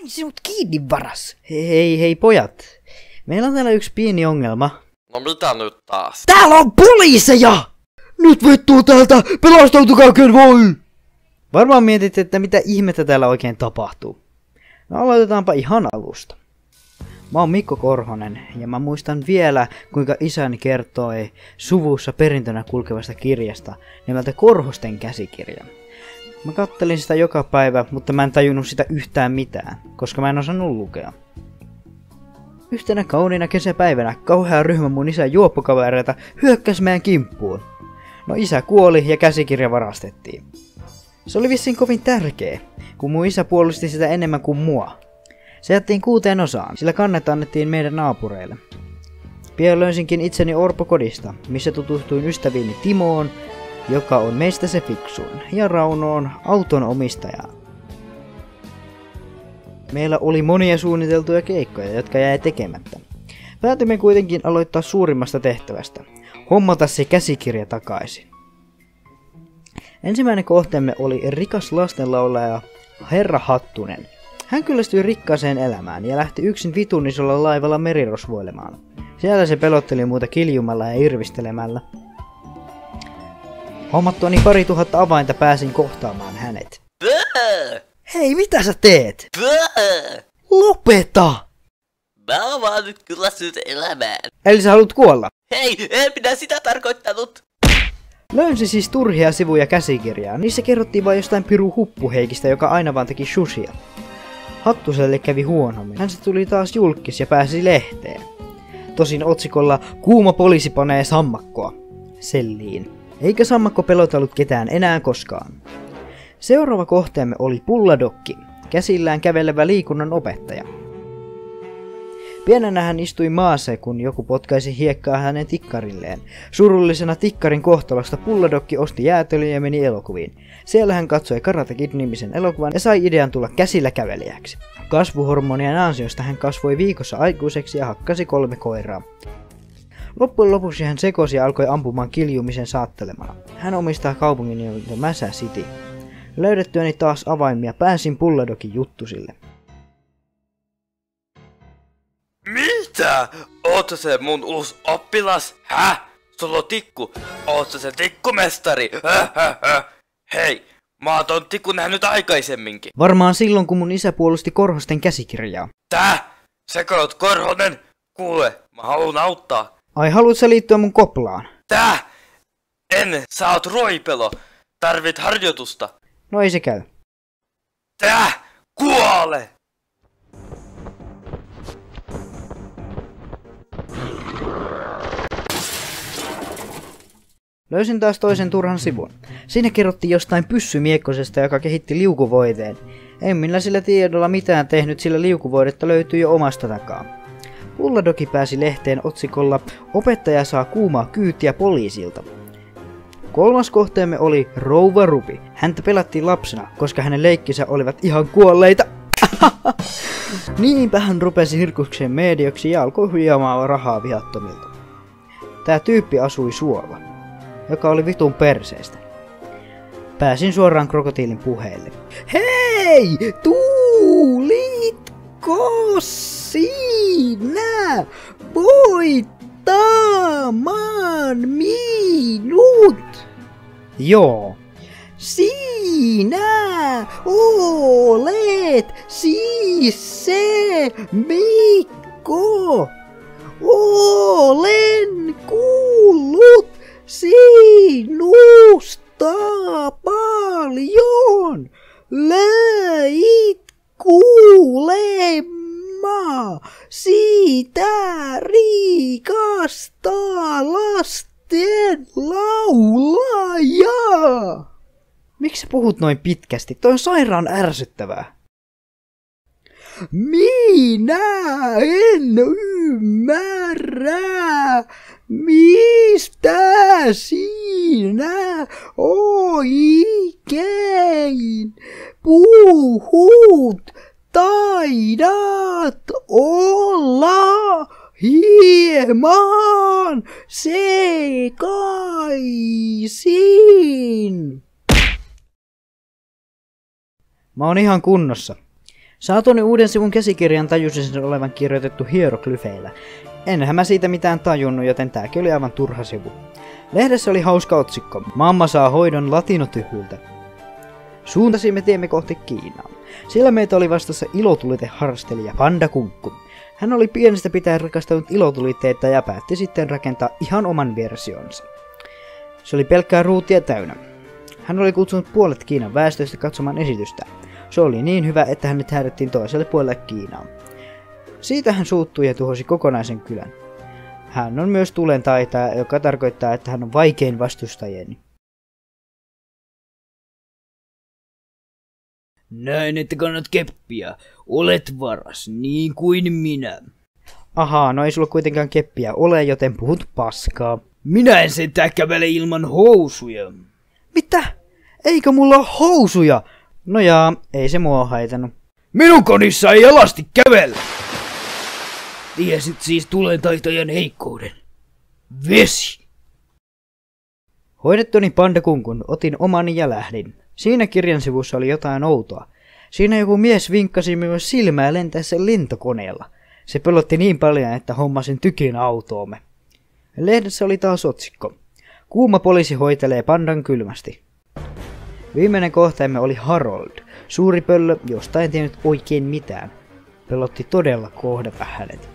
Sain sinut kiinni, varas. Hei pojat. Meillä on täällä yksi pieni ongelma. No mitä nyt taas? Täällä on poliiseja! Nyt vittuu täältä! Pelastautukaa ken voi! Varmaan mietit, että mitä ihmettä täällä oikein tapahtuu. No aloitetaanpa ihan alusta. Mä oon Mikko Korhonen ja mä muistan vielä, kuinka isäni kertoi suvussa perintönä kulkevasta kirjasta nimeltä Korhosten käsikirja. Mä kattelin sitä joka päivä, mutta mä en tajunnut sitä yhtään mitään, koska mä en osannut lukea. Yhtenä kauniina kesäpäivänä kauhea ryhmä mun isän juoppokavereita hyökkäsi meidän kimppuun. No isä kuoli ja käsikirja varastettiin. Se oli vissiin kovin tärkeä, kun mun isä puolusti sitä enemmän kuin mua. Se jättiin 6 osaan, sillä kannet annettiin meidän naapureille. Pian löysinkin itseni orpokodista, missä tutustuin ystäviini Timoon, joka on meistä se fiksuin, ja Raunoon, auton omistajaan. Meillä oli monia suunniteltuja keikkoja, jotka jäi tekemättä. Päätimme kuitenkin aloittaa suurimmasta tehtävästä, hommata se käsikirja takaisin. Ensimmäinen kohteemme oli rikas lastenlaulaja Herra Hattunen. Hän kyllästyi rikkaaseen elämään ja lähti yksin vitunnisolla laivalla merirosvoilemaan. Siellä se pelotteli muuta kiljumalla ja irvistelemällä. Hommattuani 2000 avainta pääsin kohtaamaan hänet. Hei, mitä sä teet? Lopeta! Mä oon vaan nyt kyllästynyt elämään. Eli sä haluat kuolla? Hei, en minä sitä tarkoittanut. Lönsi siis turhia sivuja käsikirjaa, niissä kerrottiin vain jostain piru huppuheikistä, joka aina vaan teki shushia. Hattuselle kävi huonommin. Hän se tuli taas julkis ja pääsi lehteen. Tosin otsikolla kuuma poliisi panee sammakkoa selliin. Eikä sammakko pelotellut ketään enää koskaan. Seuraava kohteemme oli Pulladokki, käsillään kävelevä liikunnan opettaja. Pienenä hän istui maassa, kun joku potkaisi hiekkaa hänen tikkarilleen. Surullisena tikkarin kohtalosta Pulladokki osti jäätelön ja meni elokuviin. Siellä hän katsoi Karate Kid-nimisen elokuvan ja sai idean tulla käsillä kävelijäksi. Kasvuhormonien ansiosta hän kasvoi viikossa aikuiseksi ja hakkasi 3 koiraa. Loppujen lopuksi hän sekosi ja alkoi ampumaan kiljumisen saattelemana. Hän omistaa kaupungin nimeltä Mäsä City. Löydettyäni taas avaimia pääsin Pulladokin juttusille. Mitä? Ootko se mun uusi oppilas? Häh? Sulla on tikku. Ootko se tikkumestari? Hei, mä oon ton tikku nähnyt aikaisemminkin. Varmaan silloin, kun mun isä puolusti Korhosten käsikirjaa. Tää? Sekö oot Korhonen? Kuule, mä haluun auttaa. Ai, haluat sä liittyä mun koplaan? Tää? En, sä oot roipelo. Tarvit harjoitusta. No ei se käy. Tää? Kuole! Löysin taas toisen turhan sivun. Siinä kerrottiin jostain pyssymiekkosesta, joka kehitti liukuvoiteen. En minä sillä tiedolla mitään tehnyt, sillä liukuvoidetta löytyi jo omasta takaa. Pulladoki pääsi lehteen otsikolla Opettaja saa kuumaa kyytiä poliisilta. Kolmas kohteemme oli Rouva Rupi. Häntä pelattiin lapsena, koska hänen leikkinsä olivat ihan kuolleita. Niinpä hän rupesi hirkukseen medioksi ja alkoi huijaamaan rahaa viattomilta. Tää tyyppi asui suolla, joka oli vitun perseestä. Pääsin suoraan krokotiilin puheelle. Hei! Tuulitko sinä voittamaan minut? Joo. Sinä olet siis se Mikko. Olen kuullut sinusta paljon. Löit kuulemma sitä rikasta lasten laulajaa. Miksi sä puhut noin pitkästi? Toi on sairaan ärsyttävää. Minä en ymmärrä, mistä sinä oikein puhut. Taidat olla hieman sekaisin. Mä oon ihan kunnossa. Saatuani uuden sivun käsikirjan tajusin sen olevan kirjoitettu hieroglyfeillä. Enhän mä siitä mitään tajunnut, joten tääkin oli aivan turha sivu. Lehdessä oli hauska otsikko. Mamma saa hoidon latinotyhyltä. Suuntasimme tiemme kohti Kiinaa. Siellä meitä oli vastassa ilotuliteharrastelija Panda Kunkku. Hän oli pienestä pitäen rakastanut ilotulitteita ja päätti sitten rakentaa ihan oman versionsa. Se oli pelkkää ruutia täynnä. Hän oli kutsunut puolet Kiinan väestöstä katsomaan esitystä. Se oli niin hyvä, että hänet häädettiin toiselle puolelle Kiinaa. Siitä hän suuttui ja tuhosi kokonaisen kylän. Hän on myös tulen taitaja, joka tarkoittaa, että hän on vaikein vastustajeni. Näin, että kannat keppiä. Olet varas, niin kuin minä. Ahaa, no ei sulla kuitenkaan keppiä ole, joten puhut paskaa. Minä en sentään kävele ilman housuja. Mitä? Eikö mulla ole housuja? No jaa, ei se mua haitannut. Minun kodissa ei alasti kävellä. Tiesit siis tulentaitajan heikkouden. Vesi. Hoidettuni Panda Kunkun otin omani ja lähdin. Siinä kirjan sivussa oli jotain outoa. Siinä joku mies vinkkasi minulle silmää lentäessä lentokoneella. Se pelotti niin paljon, että hommasin tykin autoomme. Lehdessä oli taas otsikko. Kuuma poliisi hoitelee pandan kylmästi. Viimeinen kohteemme oli Harold. Suuri pöllö, josta en tiennyt oikein mitään. Pelotti todella kohdata hänet.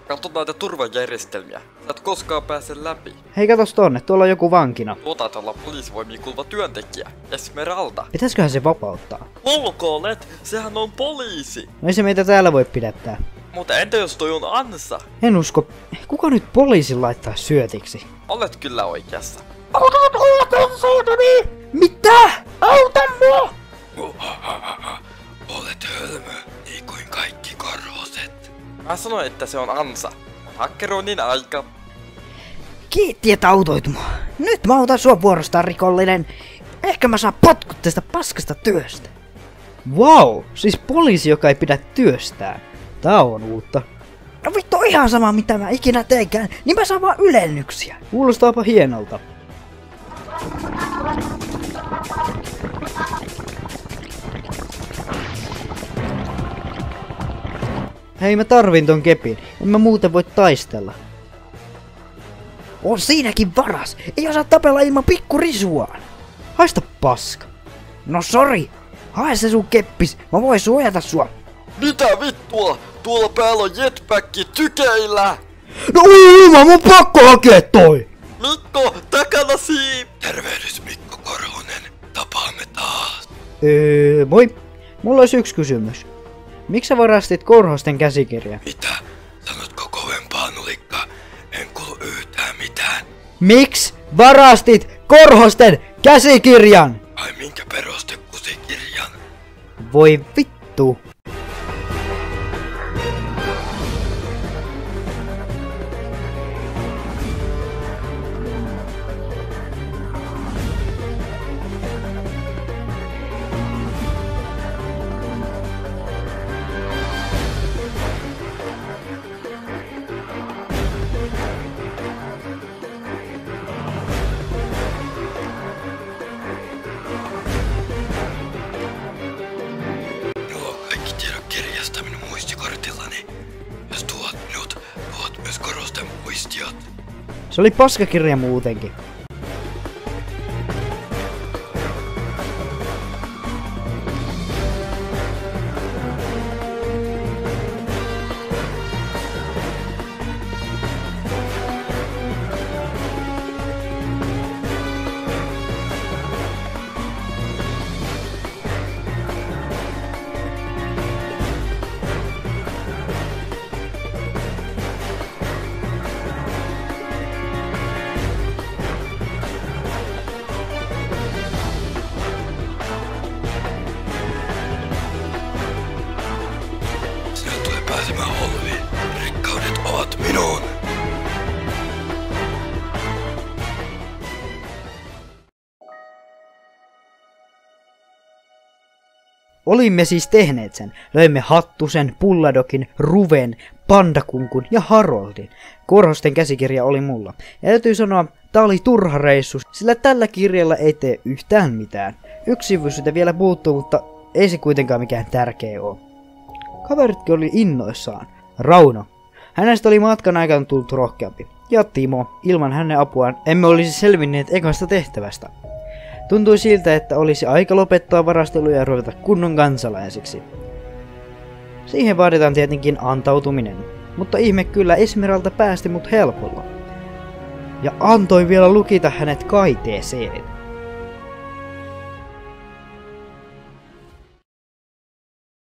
Katso näitä turvajärjestelmiä. Sä et koskaan pääse läpi. Hei katos tonne, tuolla on joku vankina. Taitaa olla poliisivoimiin kuuluva työntekijä, Esmeralda. Pitäisköhän se vapauttaa? Ulkoolet, sehän on poliisi. No ei se meitä täällä voi pidättää. Mutta entä jos toi on Ansa? En usko. Kuka nyt poliisin laittaa syötiksi? Olet kyllä oikeassa. Alkavat olla kansautani! Mitä? Auta mua! Olet hölmö, niin kuin kaikki korhoset. Mä sanoin, että se on Ansa. On hakkeroinnin aika. Kiitti, että autoit mua. Nyt mä autan sua vuorostaan, rikollinen. Ehkä mä saan potkut tästä paskasta työstä. Wow, siis poliisi, joka ei pidä työstään. Tää on uutta. No vittu, ihan sama mitä mä ikinä teekään, niin mä saan vaan ylennyksiä. Kuulostaapa hienolta. Hei, mä tarvin ton kepin. En mä muuten voi taistella. On siinäkin varas. Ei osaa tapella ilman pikkurisuaan. Haista paska. No sori. Hae se sun keppis. Mä voin suojata sua. Mitä vittua? Tuolla päällä on jetpacki tykeillä! No mun pakko hakea toi. Mikko, takanasi! Tervehdys Mikko Korhonen. Tapaamme taas. Moi. Mulla olisi yksi kysymys. Miksi sä varastit Korhosten käsikirjan? Mitä? Sanotko kovempaa, Nulikka? En kuulu yhtään mitään. Miksi varastit Korhosten käsikirjan? Ai minkä peruste kusikirjan? Voi vittu. Minulla on kaikki tiedot kirjasta minun muistikortillani. Jos tuot minut, tuot myös Korhosten muistiot. Se oli paskakirja muutenkin. Sinä tulee pääsemään holviin. Rikkaudet ovat minun. Olimme siis tehneet sen. Löimme Hattusen, Pulladokin, Ruven, Pandakunkun ja Haroldin. Korhosten käsikirja oli mulla. Ja täytyy sanoa, tää oli turha reissu, sillä tällä kirjalla ei tee yhtään mitään. Yksi sivu siitä vielä puuttuu, mutta ei se kuitenkaan mikään tärkeä oo. Kaveritkin oli innoissaan. Rauno. Hänestä oli matkan aikana tullut rohkeampi. Ja Timo, ilman hänen apuaan emme olisi selvinneet ekasta tehtävästä. Tuntui siltä, että olisi aika lopettaa varastelu ja ruveta kunnon kansalaisiksi. Siihen vaaditaan tietenkin antautuminen, mutta ihme kyllä Esmeralda päästi mut helpolla. Ja antoi vielä lukita hänet kaiteeseen.